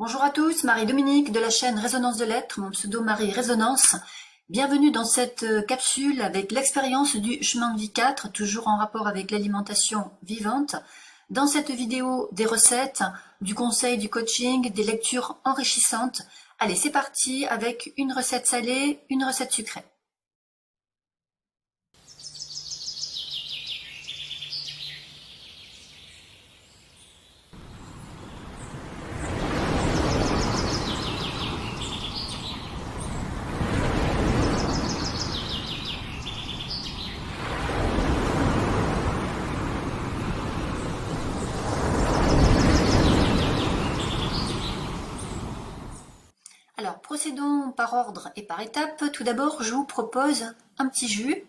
Bonjour à tous, Marie-Dominique de la chaîne Résonance de l'Être, mon pseudo Marie Résonance. Bienvenue dans cette capsule avec l'expérience du chemin de vie 4, toujours en rapport avec l'alimentation vivante. Dans cette vidéo, des recettes, du conseil, du coaching, des lectures enrichissantes. Allez, c'est parti avec une recette salée, une recette sucrée. Alors, procédons par ordre et par étapes. Tout d'abord, je vous propose un petit jus.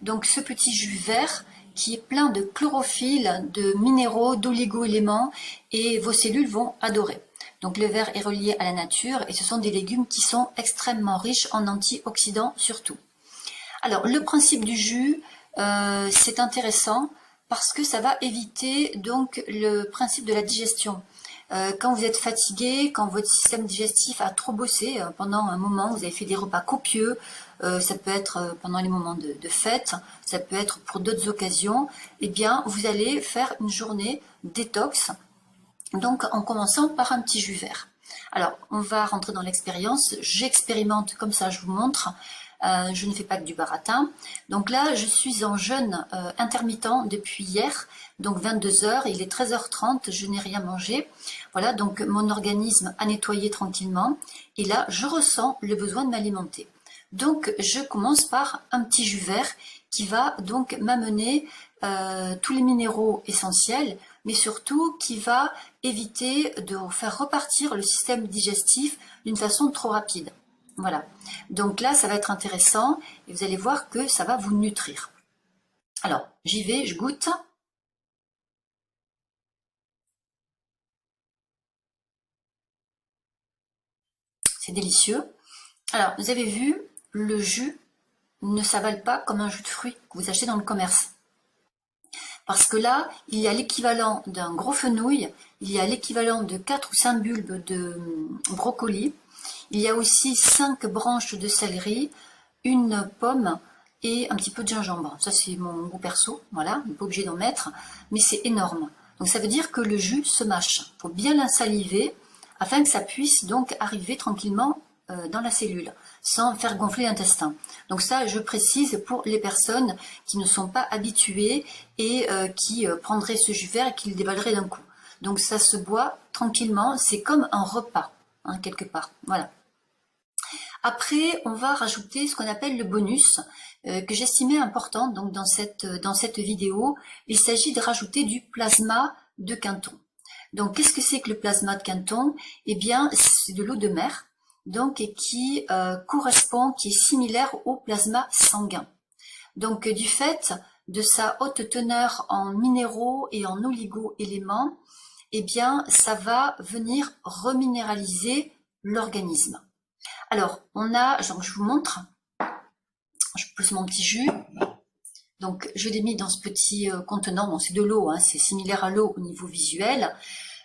Donc, ce petit jus vert qui est plein de chlorophylle, de minéraux, d'oligo-éléments et vos cellules vont adorer. Donc, le vert est relié à la nature et ce sont des légumes qui sont extrêmement riches en antioxydants surtout. Alors, le principe du jus, c'est intéressant parce que ça va éviter donc le principe de la digestion. Quand vous êtes fatigué, quand votre système digestif a trop bossé pendant un moment, vous avez fait des repas copieux, ça peut être pendant les moments de fête, ça peut être pour d'autres occasions, eh bien vous allez faire une journée détox, donc en commençant par un petit jus vert. Alors on va rentrer dans l'expérience, j'expérimente comme ça, je vous montre. Je ne fais pas que du baratin. Donc là, je suis en jeûne intermittent depuis hier, donc 22 heures, il est 13h30, je n'ai rien mangé. Voilà, donc mon organisme a nettoyé tranquillement. Et là, je ressens le besoin de m'alimenter. Donc, je commence par un petit jus vert qui va donc m'amener tous les minéraux essentiels, mais surtout qui va éviter de faire repartir le système digestif d'une façon trop rapide. Voilà, donc là ça va être intéressant et vous allez voir que ça va vous nutrir. Alors j'y vais, je goûte. C'est délicieux. Alors vous avez vu, le jus ne s'avale pas comme un jus de fruits que vous achetez dans le commerce. Parce que là, il y a l'équivalent d'un gros fenouil, il y a l'équivalent de 4 ou 5 bulbes de brocoli, il y a aussi 5 branches de céleri, une pomme et un petit peu de gingembre. Ça, c'est mon goût perso, voilà, on n'est pas obligé d'en mettre, mais c'est énorme. Donc ça veut dire que le jus se mâche. Il faut bien l'insaliver afin que ça puisse donc arriver tranquillement dans la cellule, sans faire gonfler l'intestin. Donc ça, je précise pour les personnes qui ne sont pas habituées et qui prendraient ce jus vert et qui le dévaleraient d'un coup. Donc ça se boit tranquillement, c'est comme un repas, hein, quelque part. Voilà. Après, on va rajouter ce qu'on appelle le bonus, que j'estimais important donc dans cette vidéo. Il s'agit de rajouter du plasma de Quinton. Donc, qu'est-ce que c'est que le plasma de Quinton? Eh bien, c'est de l'eau de mer, donc qui correspond, qui est similaire au plasma sanguin. Donc, du fait de sa haute teneur en minéraux et en oligo-éléments, eh bien, ça va venir reminéraliser l'organisme. Alors, on a, genre, je vous montre, je pose mon petit jus, donc je l'ai mis dans ce petit contenant, bon c'est de l'eau, hein, c'est similaire à l'eau au niveau visuel.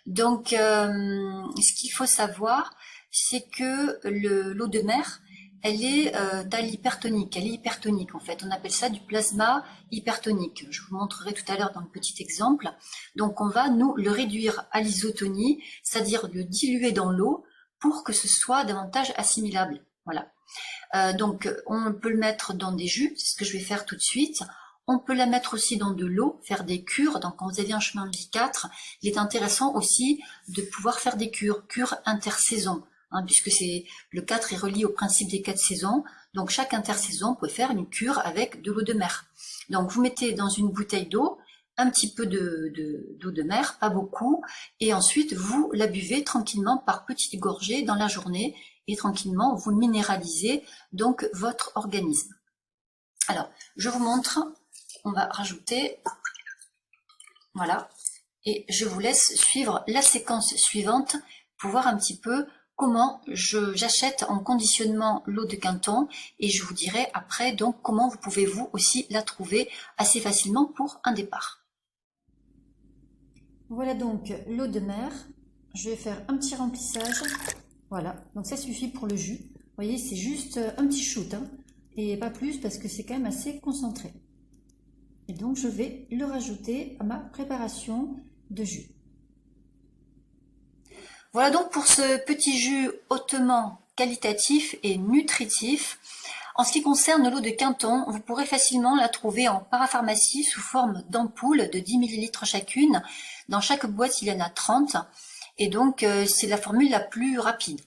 Donc, ce qu'il faut savoir, c'est que l'eau de mer, elle est hypertonique, elle est hypertonique en fait, on appelle ça du plasma hypertonique. Je vous montrerai tout à l'heure dans le petit exemple. Donc on va, nous, le réduire à l'isotonie, c'est-à-dire le diluer dans l'eau, pour que ce soit davantage assimilable. Voilà. Donc, on peut le mettre dans des jus, c'est ce que je vais faire tout de suite. On peut la mettre aussi dans de l'eau, faire des cures. Donc, quand vous avez un chemin de vie 4, il est intéressant aussi de pouvoir faire des cures intersaison, hein, puisque le 4 est relié au principe des 4 saisons. Donc, chaque intersaison, vous pouvez faire une cure avec de l'eau de mer. Donc, vous mettez dans une bouteille d'eau, un petit peu d'eau de mer, pas beaucoup, et ensuite vous la buvez tranquillement par petites gorgées dans la journée, et tranquillement vous minéralisez donc votre organisme. Alors, je vous montre, on va rajouter, voilà, et je vous laisse suivre la séquence suivante pour voir un petit peu comment j'achète en conditionnement l'eau de Quinton, et je vous dirai après donc comment vous pouvez vous aussi la trouver assez facilement pour un départ. Voilà donc l'eau de mer je vais faire un petit remplissage. Voilà, donc ça suffit pour le jus. Vous voyez, c'est juste un petit shoot, hein, et pas plus parce que c'est quand même assez concentré. Et donc, je vais le rajouter à ma préparation de jus. Voilà donc pour ce petit jus hautement qualitatif et nutritif. En ce qui concerne l'eau de Quinton, vous pourrez facilement la trouver en parapharmacie sous forme d'ampoules de 10 ml chacune. Dans chaque boîte, il y en a 30. Et donc, c'est la formule la plus rapide.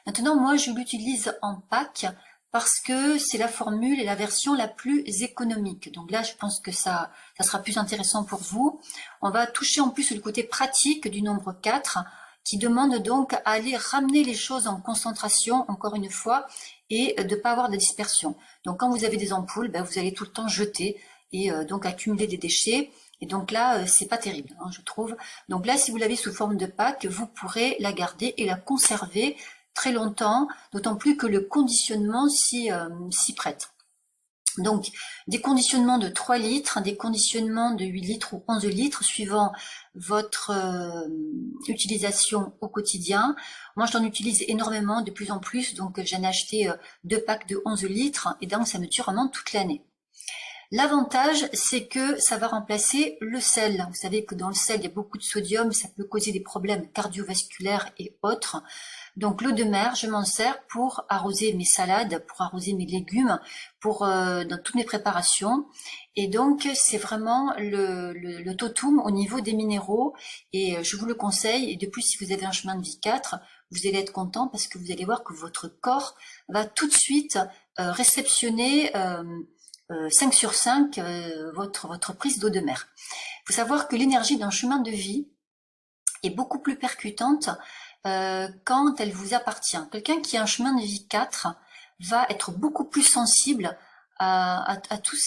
Maintenant, moi, je l'utilise en pack parce que c'est la formule et la version la plus économique. Donc là, je pense que ça sera plus intéressant pour vous. On va toucher en plus le côté pratique du nombre 4 qui demande donc à aller ramener les choses en concentration, encore une fois, et de ne pas avoir de dispersion. Donc quand vous avez des ampoules, ben, vous allez tout le temps jeter et donc accumuler des déchets. Et donc là, c'est pas terrible, hein, je trouve. Donc là, si vous l'avez sous forme de pack, vous pourrez la garder et la conserver très longtemps, d'autant plus que le conditionnement s'y prête. Donc, des conditionnements de 3 litres, des conditionnements de 8 litres ou 11 litres, suivant votre utilisation au quotidien. Moi, j'en utilise énormément, de plus en plus, donc j'en ai acheté 2 packs de 11 litres, et donc ça me tue vraiment toute l'année. L'avantage, c'est que ça va remplacer le sel. Vous savez que dans le sel, il y a beaucoup de sodium, ça peut causer des problèmes cardiovasculaires et autres. Donc l'eau de mer, je m'en sers pour arroser mes salades, pour arroser mes légumes, pour dans toutes mes préparations. Et donc c'est vraiment le totum au niveau des minéraux. Et je vous le conseille. Et de plus, si vous avez un chemin de vie 4, vous allez être content parce que vous allez voir que votre corps va tout de suite réceptionner 5 sur 5 votre prise d'eau de mer. Il faut savoir que l'énergie d'un chemin de vie est beaucoup plus percutante quand elle vous appartient. Quelqu'un qui a un chemin de vie 4 va être beaucoup plus sensible à toute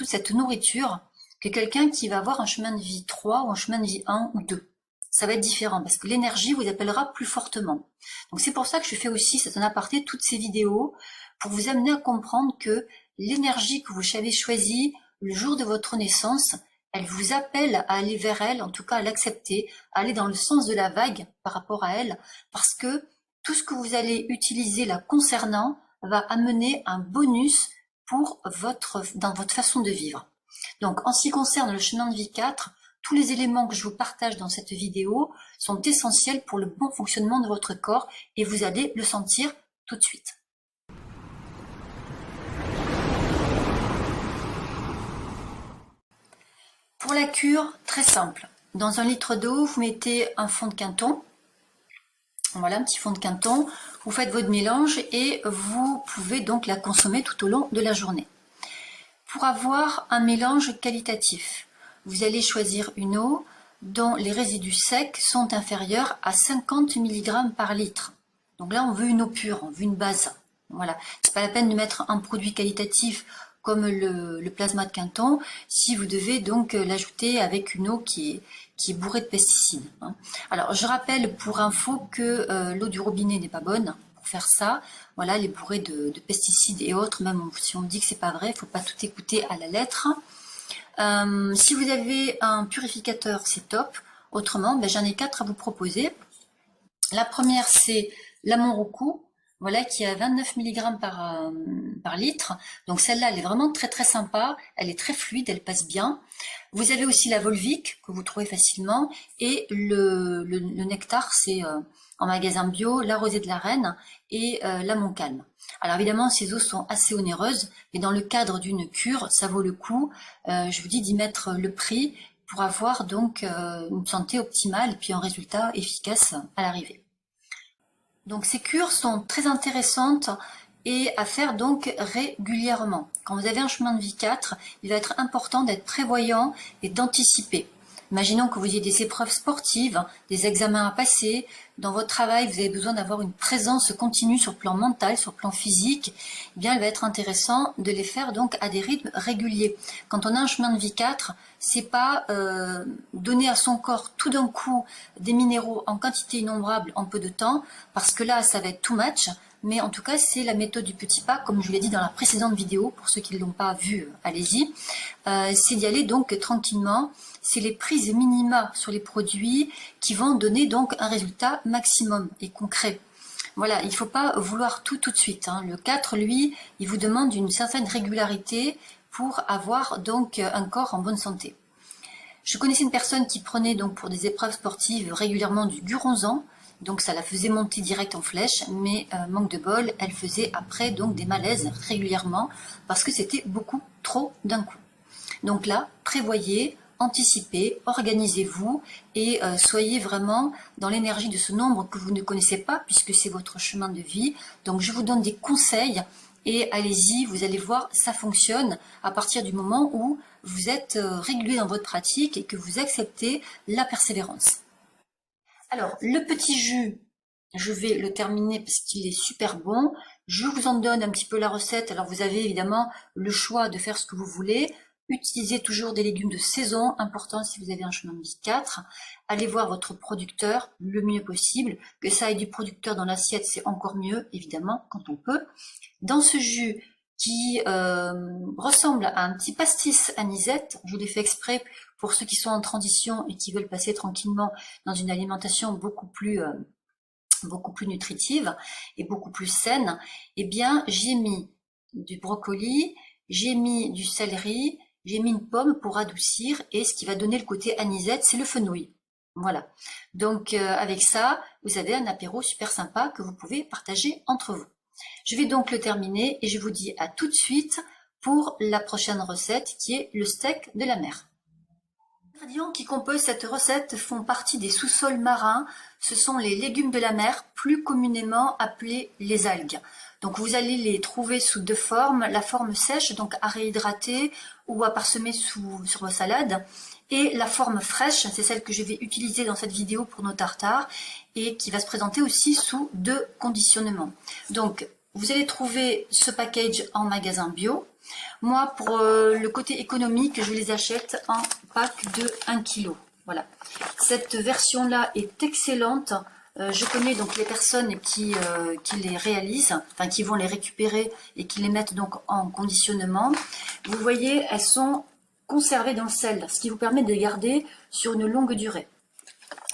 cette nourriture que quelqu'un qui va avoir un chemin de vie 3 ou un chemin de vie 1 ou 2. Ça va être différent parce que l'énergie vous appellera plus fortement. Donc c'est pour ça que je fais aussi, c'est un aparté, toutes ces vidéos pour vous amener à comprendre que l'énergie que vous avez choisie le jour de votre naissance, elle vous appelle à aller vers elle, en tout cas à l'accepter, à aller dans le sens de la vague par rapport à elle, parce que tout ce que vous allez utiliser la concernant va amener un bonus pour dans votre façon de vivre. Donc en ce qui concerne le chemin de vie 4, tous les éléments que je vous partage dans cette vidéo sont essentiels pour le bon fonctionnement de votre corps et vous allez le sentir tout de suite. Pour la cure, très simple. Dans 1 litre d'eau, vous mettez un fond de Quinton. Voilà, un petit fond de Quinton. Vous faites votre mélange et vous pouvez donc la consommer tout au long de la journée. Pour avoir un mélange qualitatif, vous allez choisir une eau dont les résidus secs sont inférieurs à 50 mg par litre. Donc là, on veut une eau pure, on veut une base. Voilà, c'est pas la peine de mettre un produit qualitatif comme le plasma de Quinton, si vous devez donc l'ajouter avec une eau qui est bourrée de pesticides. Alors, je rappelle pour info que l'eau du robinet n'est pas bonne pour faire ça. Voilà, elle est bourrée de pesticides et autres, même si on dit que c'est pas vrai, il ne faut pas tout écouter à la lettre. Si vous avez un purificateur, c'est top. Autrement, j'en ai 4 à vous proposer. La première, c'est la Monroku. Voilà, qui est à 29 mg par litre. Donc celle-là, elle est vraiment très très sympa. Elle est très fluide, elle passe bien. Vous avez aussi la Volvic, que vous trouvez facilement. Et le nectar, c'est en magasin bio, la Rosée de la Reine et la Montcalm. Alors évidemment, ces eaux sont assez onéreuses, mais dans le cadre d'une cure, ça vaut le coup. Je vous dis d'y mettre le prix pour avoir donc une santé optimale et puis un résultat efficace à l'arrivée. Donc ces cures sont très intéressantes et à faire donc régulièrement. Quand vous avez un chemin de vie 4, il va être important d'être prévoyant et d'anticiper. Imaginons que vous ayez des épreuves sportives, des examens à passer. Dans votre travail, vous avez besoin d'avoir une présence continue sur le plan mental, sur le plan physique. Eh bien, il va être intéressant de les faire donc à des rythmes réguliers. Quand on a un chemin de vie 4, c'est pas donner à son corps tout d'un coup des minéraux en quantité innombrable en peu de temps, parce que là, ça va être too much. mais en tout cas c'est la méthode du petit pas, comme je vous l'ai dit dans la précédente vidéo. Pour ceux qui ne l'ont pas vue, allez-y. C'est d'y aller donc tranquillement. C'est les prises minima sur les produits qui vont donner donc un résultat maximum et concret. Voilà, il ne faut pas vouloir tout de suite, hein. Le 4, lui, il vous demande une certaine régularité pour avoir donc un corps en bonne santé. Je connaissais une personne qui prenait donc pour des épreuves sportives régulièrement du Guronzan, donc ça la faisait monter direct en flèche, mais manque de bol, elle faisait après donc des malaises régulièrement parce que c'était beaucoup trop d'un coup. Donc là, prévoyez, anticipez, organisez-vous et soyez vraiment dans l'énergie de ce nombre que vous ne connaissez pas puisque c'est votre chemin de vie. Donc je vous donne des conseils et allez-y, vous allez voir, ça fonctionne à partir du moment où vous êtes régulier dans votre pratique et que vous acceptez la persévérance. Alors, le petit jus, je vais le terminer parce qu'il est super bon. Je vous en donne un petit peu la recette. Alors, vous avez évidemment le choix de faire ce que vous voulez. Utilisez toujours des légumes de saison, important si vous avez un chemin de vie 4. Allez voir votre producteur le mieux possible. Que ça ait du producteur dans l'assiette, c'est encore mieux, évidemment, quand on peut. Dans ce jus qui ressemble à un petit pastis anisette, je l'ai fait exprès pour ceux qui sont en transition et qui veulent passer tranquillement dans une alimentation beaucoup plus nutritive et beaucoup plus saine, eh bien j'ai mis du brocoli, j'ai mis du céleri, j'ai mis une pomme pour adoucir et ce qui va donner le côté anisette, c'est le fenouil. Voilà. Donc avec ça, vous avez un apéro super sympa que vous pouvez partager entre vous. Je vais donc le terminer et je vous dis à tout de suite pour la prochaine recette qui est le steak de la mer. Les ingrédients qui composent cette recette font partie des sous-sols marins. Ce sont les légumes de la mer, plus communément appelés les algues. Donc vous allez les trouver sous deux formes, la forme sèche, donc à réhydrater ou à parsemer sur vos salades, et la forme fraîche, c'est celle que je vais utiliser dans cette vidéo pour nos tartares, et qui va se présenter aussi sous deux conditionnements. Donc vous allez trouver ce package en magasin bio. Moi, pour le côté économique, je les achète en pack de 1 kg. Voilà. Cette version-là est excellente. Je connais donc les personnes qui les réalisent, enfin qui vont les récupérer et qui les mettent donc en conditionnement. Vous voyez, elles sont conservées dans le sel, ce qui vous permet de les garder sur une longue durée.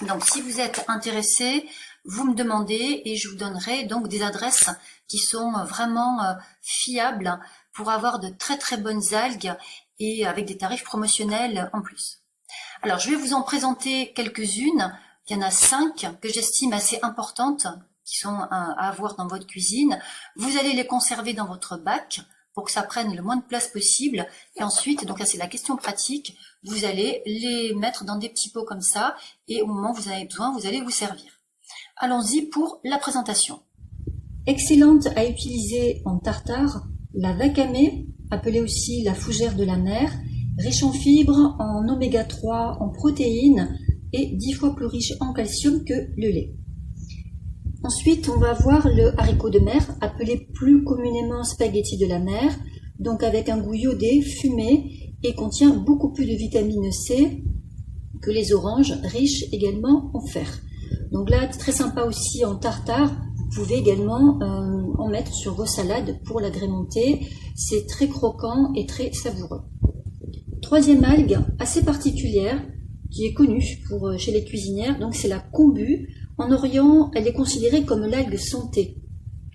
Donc si vous êtes intéressé, vous me demandez et je vous donnerai donc des adresses qui sont vraiment fiables pour avoir de très très bonnes algues et avec des tarifs promotionnels en plus. Alors je vais vous en présenter quelques-unes. Il y en a 5 que j'estime assez importantes qui sont à avoir dans votre cuisine. Vous allez les conserver dans votre bac pour que ça prenne le moins de place possible. Et ensuite, donc là c'est la question pratique, vous allez les mettre dans des petits pots comme ça et au moment où vous en avez besoin, vous allez vous servir. Allons-y pour la présentation. Excellente à utiliser en tartare, la wakame, appelée aussi la fougère de la mer, riche en fibres, en oméga 3, en protéines et 10 fois plus riche en calcium que le lait. Ensuite, on va voir le haricot de mer, appelé plus communément spaghetti de la mer, donc avec un goût iodé, fumé et contient beaucoup plus de vitamine C que les oranges, riches également en fer. Donc là, très sympa aussi en tartare. Vous pouvez également en mettre sur vos salades pour l'agrémenter. C'est très croquant et très savoureux. Troisième algue assez particulière qui est connue chez les cuisinières, donc c'est la kombu. En Orient, elle est considérée comme l'algue santé,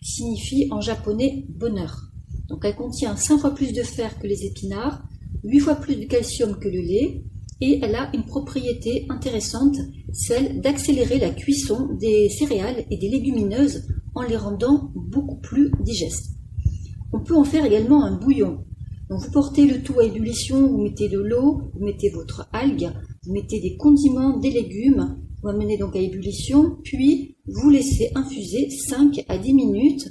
qui signifie en japonais bonheur. Donc elle contient 5 fois plus de fer que les épinards, 8 fois plus de calcium que le lait, et elle a une propriété intéressante, celle d'accélérer la cuisson des céréales et des légumineuses en les rendant beaucoup plus digestes. On peut en faire également un bouillon. Donc vous portez le tout à ébullition, vous mettez de l'eau, vous mettez votre algue, vous mettez des condiments, des légumes, vous amenez donc à ébullition, puis vous laissez infuser 5 à 10 minutes.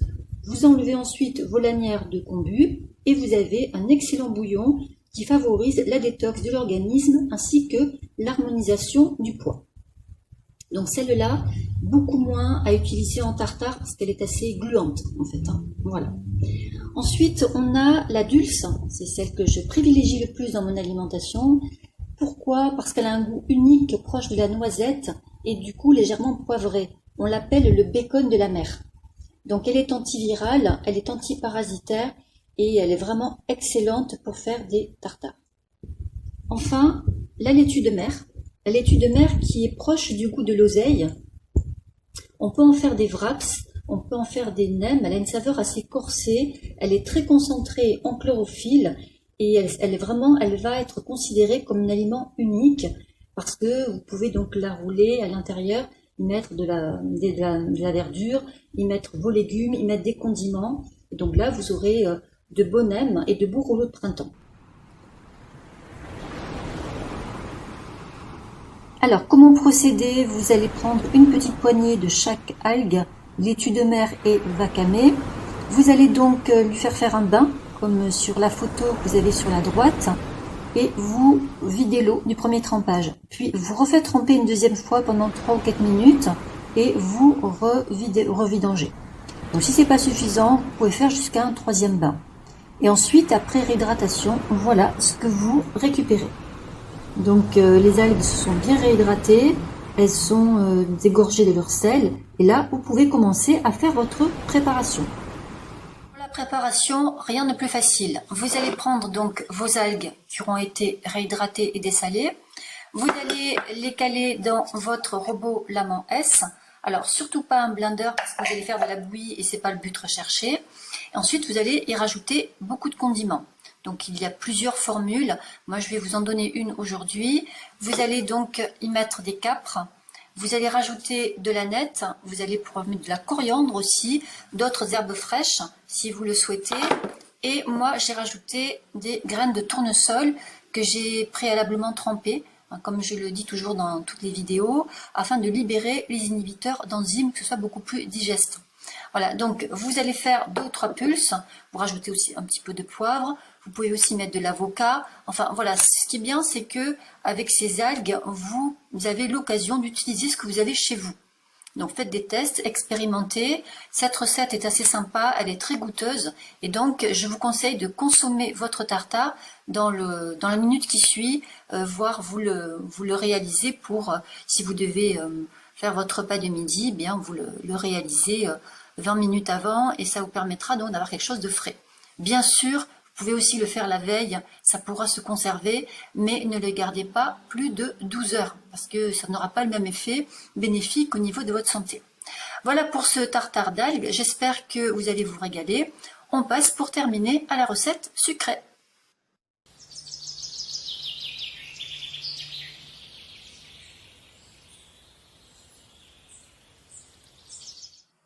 Vous enlevez ensuite vos lanières de kombu et vous avez un excellent bouillon qui favorise la détox de l'organisme ainsi que l'harmonisation du poids. Donc celle-là, beaucoup moins à utiliser en tartare parce qu'elle est assez gluante en fait. Voilà. Ensuite, on a la dulce, c'est celle que je privilégie le plus dans mon alimentation. Pourquoi? Parce qu'elle a un goût unique, proche de la noisette et du coup légèrement poivré. On l'appelle le bacon de la mer. Donc elle est antivirale, elle est antiparasitaire et elle est vraiment excellente pour faire des tartares. Enfin, la laitue de mer. La laitue de mer qui est proche du goût de l'oseille. On peut en faire des wraps, on peut en faire des nems. Elle a une saveur assez corsée, elle est très concentrée en chlorophylle et elle va être considérée comme un aliment unique parce que vous pouvez donc la rouler à l'intérieur, y mettre de la verdure, y mettre vos légumes, y mettre des condiments. Et donc là, vous aurez de beaux nems et de beaux rouleaux de printemps. Alors, comment procéder? Vous allez prendre une petite poignée de chaque algue, laitue de mer et wakame. Vous allez donc lui faire un bain, comme sur la photo que vous avez sur la droite, et vous videz l'eau du premier trempage. Puis vous refaites tremper une deuxième fois pendant 3 ou 4 minutes, et vous revidangez. Donc si c'est pas suffisant, vous pouvez faire jusqu'à un troisième bain. Et ensuite, après réhydratation, voilà ce que vous récupérez. Donc les algues se sont bien réhydratées, elles sont dégorgées de leur sel, et là vous pouvez commencer à faire votre préparation. Pour la préparation, rien de plus facile. Vous allez prendre donc vos algues qui auront été réhydratées et dessalées, vous allez les caler dans votre robot Lamant S. Alors surtout pas un blender parce que vous allez faire de la bouillie et c'est pas le but recherché. Et ensuite vous allez y rajouter beaucoup de condiments. Donc il y a plusieurs formules, moi je vais vous en donner une aujourd'hui. Vous allez donc y mettre des capres, vous allez rajouter de l'aneth, vous allez pouvoir mettre de la coriandre aussi, d'autres herbes fraîches si vous le souhaitez. Et moi j'ai rajouté des graines de tournesol que j'ai préalablement trempées, comme je le dis toujours dans toutes les vidéos, afin de libérer les inhibiteurs d'enzymes, que ce soit beaucoup plus digeste. Voilà, donc vous allez faire 2 ou 3 pulses, vous rajoutez aussi un petit peu de poivre, vous pouvez aussi mettre de l'avocat. Enfin voilà, ce qui est bien, c'est que avec ces algues, vous avez l'occasion d'utiliser ce que vous avez chez vous. Donc faites des tests, expérimentez. Cette recette est assez sympa, elle est très goûteuse et donc je vous conseille de consommer votre tartare dans la minute qui suit, voire vous le réalisez pour, si vous devez faire votre repas de midi, bien vous le réalisez 20 minutes avant et ça vous permettra donc d'avoir quelque chose de frais. Bien sûr, vous pouvez aussi le faire la veille, ça pourra se conserver, mais ne le gardez pas plus de 12 heures, parce que ça n'aura pas le même effet bénéfique au niveau de votre santé. Voilà pour ce tartare d'algues, j'espère que vous allez vous régaler. On passe pour terminer à la recette sucrée.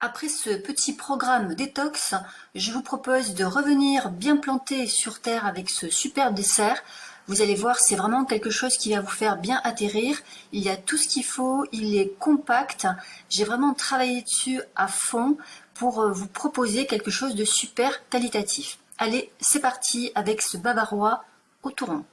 Après ce petit programme détox, je vous propose de revenir bien planté sur terre avec ce super dessert. Vous allez voir, c'est vraiment quelque chose qui va vous faire bien atterrir. Il y a tout ce qu'il faut, il est compact. J'ai vraiment travaillé dessus à fond pour vous proposer quelque chose de super qualitatif. Allez, c'est parti avec ce bavarois au touron.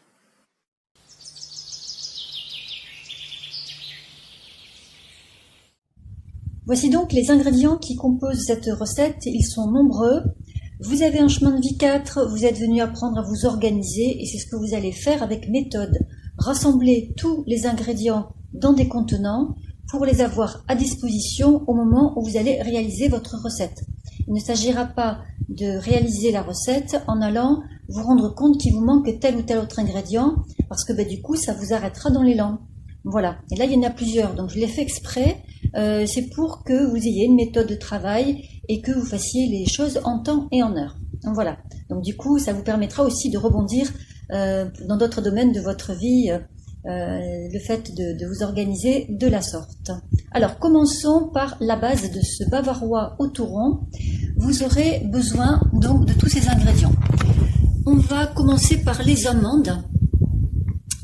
Voici donc les ingrédients qui composent cette recette, ils sont nombreux. Vous avez un chemin de vie 4, vous êtes venu apprendre à vous organiser et c'est ce que vous allez faire avec méthode. Rassembler tous les ingrédients dans des contenants pour les avoir à disposition au moment où vous allez réaliser votre recette. Il ne s'agira pas de réaliser la recette en allant vous rendre compte qu'il vous manque tel ou tel autre ingrédient parce que du coup ça vous arrêtera dans l'élan. Voilà, et là il y en a plusieurs, donc je l'ai fait exprès. C'est pour que vous ayez une méthode de travail et que vous fassiez les choses en temps et en heure. Donc voilà. Donc du coup, ça vous permettra aussi de rebondir dans d'autres domaines de votre vie, le fait de vous organiser de la sorte. Alors, commençons par la base de ce bavarois au touron. Vous aurez besoin donc de tous ces ingrédients. On va commencer par les amandes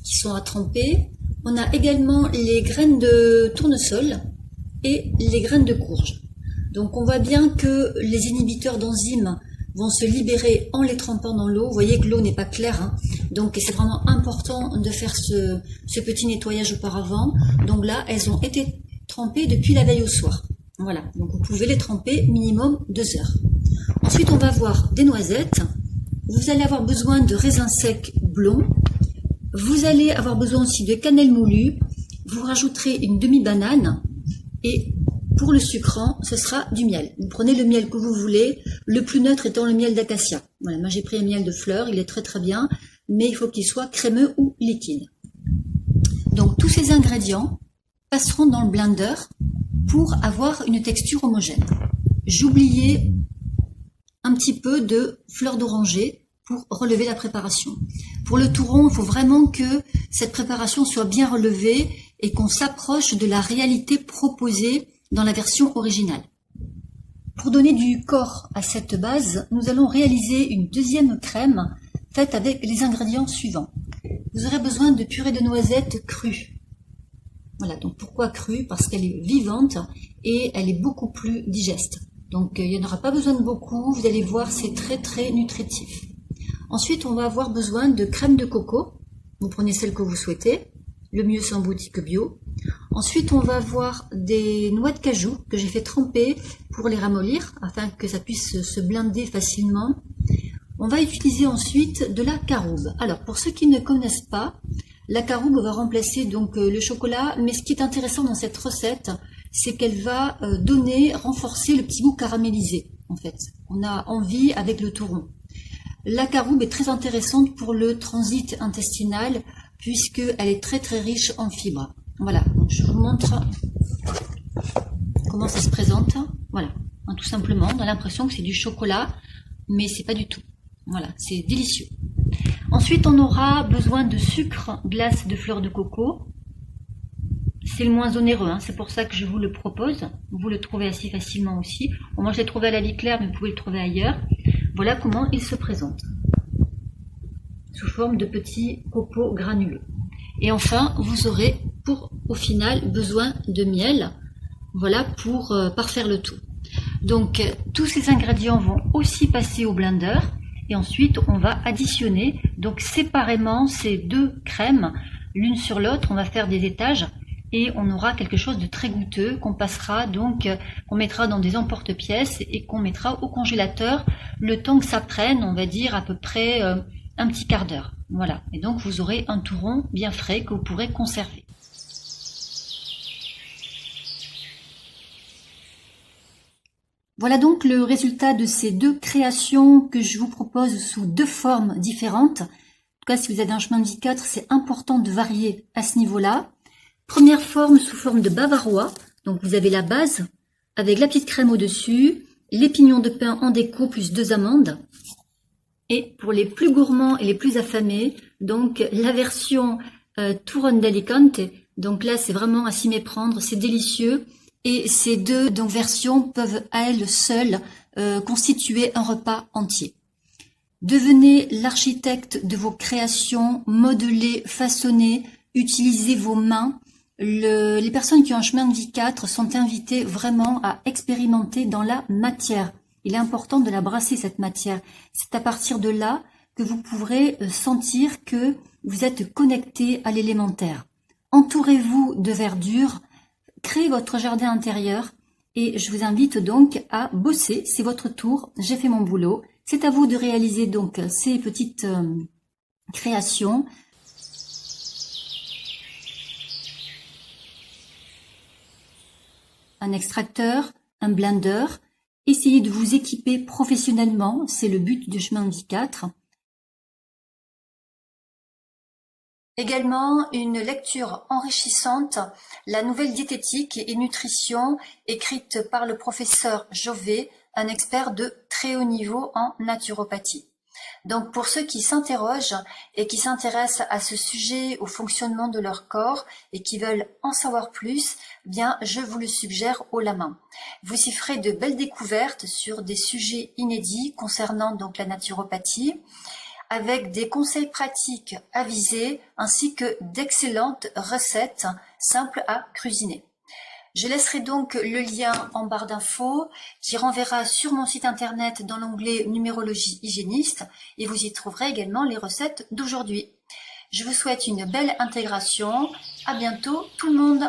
qui sont à tremper. On a également les graines de tournesol et les graines de courge. Donc on voit bien que les inhibiteurs d'enzymes vont se libérer en les trempant dans l'eau. Vous voyez que l'eau n'est pas claire, hein. Donc c'est vraiment important de faire ce petit nettoyage auparavant. Donc là, elles ont été trempées depuis la veille au soir. Voilà, donc vous pouvez les tremper minimum 2 heures. Ensuite, on va avoir des noisettes. Vous allez avoir besoin de raisins secs blonds. Vous allez avoir besoin aussi de cannelle moulue. Vous rajouterez une demi-banane. Et pour le sucrant, ce sera du miel. Vous prenez le miel que vous voulez, le plus neutre étant le miel d'acacia. Voilà, moi j'ai pris un miel de fleurs, il est très très bien, mais il faut qu'il soit crémeux ou liquide. Donc tous ces ingrédients passeront dans le blender pour avoir une texture homogène. J'oubliais un petit peu de fleur d'oranger pour relever la préparation. Pour le touron, il faut vraiment que cette préparation soit bien relevée et qu'on s'approche de la réalité proposée dans la version originale. Pour donner du corps à cette base, nous allons réaliser une deuxième crème faite avec les ingrédients suivants. Vous aurez besoin de purée de noisettes crue. Voilà, donc pourquoi crue? Parce qu'elle est vivante et elle est beaucoup plus digeste. Donc il n'y en aura pas besoin de beaucoup, vous allez voir, c'est très très nutritif. Ensuite, on va avoir besoin de crème de coco. Vous prenez celle que vous souhaitez, le mieux c'est en boutique bio. Ensuite, on va avoir des noix de cajou que j'ai fait tremper pour les ramollir afin que ça puisse se blinder facilement. On va utiliser ensuite de la caroube. Alors, pour ceux qui ne connaissent pas, la caroube va remplacer donc le chocolat, mais ce qui est intéressant dans cette recette, c'est qu'elle va renforcer le petit goût caramélisé, en fait. On a envie avec le touron. La caroube est très intéressante pour le transit intestinal, puisqu'elle est très très riche en fibres. Voilà, donc je vous montre comment ça se présente. Voilà, tout simplement, on a l'impression que c'est du chocolat, mais c'est pas du tout. Voilà, c'est délicieux. Ensuite, on aura besoin de sucre glace de fleur de coco. C'est le moins onéreux, hein, c'est pour ça que je vous le propose. Vous le trouvez assez facilement aussi. Bon, moi, je l'ai trouvé à la Vie Claire, mais vous pouvez le trouver ailleurs. Voilà comment il se présente. Sous forme de petits copeaux granuleux. Et enfin, vous aurez au final besoin de miel. Voilà pour parfaire le tout. Donc, tous ces ingrédients vont aussi passer au blender. Et ensuite, on va additionner donc séparément ces deux crèmes, l'une sur l'autre. On va faire des étages et on aura quelque chose de très goûteux qu'on passera donc, qu'on mettra dans des emporte-pièces et qu'on mettra au congélateur le temps que ça prenne, on va dire à peu près un petit quart d'heure. Voilà. Et donc, vous aurez un touron bien frais que vous pourrez conserver. Voilà donc le résultat de ces deux créations que je vous propose sous deux formes différentes. En tout cas, si vous avez un chemin de vie 4, c'est important de varier à ce niveau-là. Première forme sous forme de bavarois. Donc vous avez la base avec la petite crème au-dessus, les pignons de pain en déco plus 2 amandes. Et pour les plus gourmands et les plus affamés, donc la version Turrón d'Alicante. Donc là, c'est vraiment à s'y méprendre, c'est délicieux. Et ces deux versions peuvent à elles seules constituer un repas entier. Devenez l'architecte de vos créations, modelez, façonnez, utilisez vos mains. Les personnes qui ont un chemin de vie 4 sont invitées vraiment à expérimenter dans la matière. Il est important de la brasser, cette matière. C'est à partir de là que vous pourrez sentir que vous êtes connecté à l'élémentaire. Entourez-vous de verdure. Créez votre jardin intérieur et je vous invite donc à bosser. C'est votre tour, j'ai fait mon boulot. C'est à vous de réaliser donc ces petites créations. Un extracteur, un blender. Essayez de vous équiper professionnellement, c'est le but du chemin de vie 4. Également, une lecture enrichissante, la nouvelle diététique et nutrition, écrite par le professeur Jovet, un expert de très haut niveau en naturopathie. Donc, pour ceux qui s'interrogent et qui s'intéressent à ce sujet, au fonctionnement de leur corps et qui veulent en savoir plus, bien, je vous le suggère haut la main. Vous y ferez de belles découvertes sur des sujets inédits concernant donc la naturopathie, avec des conseils pratiques avisés ainsi que d'excellentes recettes simples à cuisiner. Je laisserai donc le lien en barre d'infos qui renverra sur mon site internet dans l'onglet numérologie hygiéniste et vous y trouverez également les recettes d'aujourd'hui. Je vous souhaite une belle intégration. À bientôt tout le monde.